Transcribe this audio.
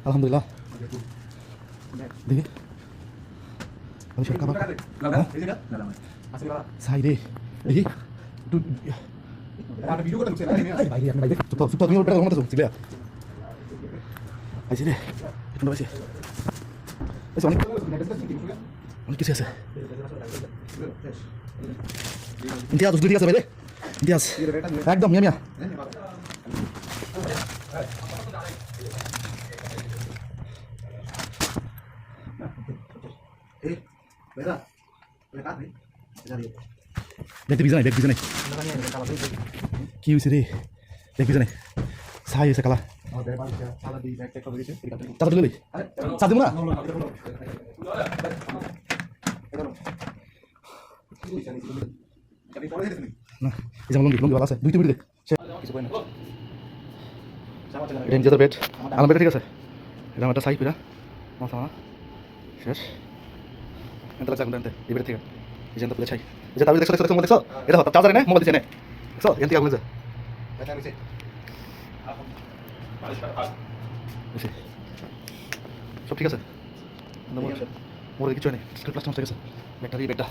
আলহামদুলিল্লাহ দেখি আমি সব খাবার সাই রে দেখি তুমি ওটা ঘুমাতে চিলে আইসি রে একটু পাইছি অনেক অনেক কিছু আছে ইতিহাস দুটি আছে ভাই রে ইতিহাস একদম মিয়া মিয়া দেখতে বিজা নাই দেখ বিজা নাই কি হয়েছে রে দেখ বিজা নাই সাই হয়েছে কালা চাদা তুলে চা দিব না না এই যেমন লঙ্গি লঙ্গি ভালো আছে দুই তুই দে এটা নিজেদের বেড আমার বেডে ঠিক আছে এটা আমার একটা সাই পিরা মশা শেষ এত লাগছে আগুন এই বেডে থেকে এই যে প্লে ছাই এই যে তাবিজ দেখছো দেখছো দেখছো এটা হতো চার্জারে না মোবাইল দিছে না দেখছো এন থেকে আগুন যা সব ঠিক আছে মোর কিছু নেই প্লাস্টার ঠিক আছে ব্যাটারি বেডটা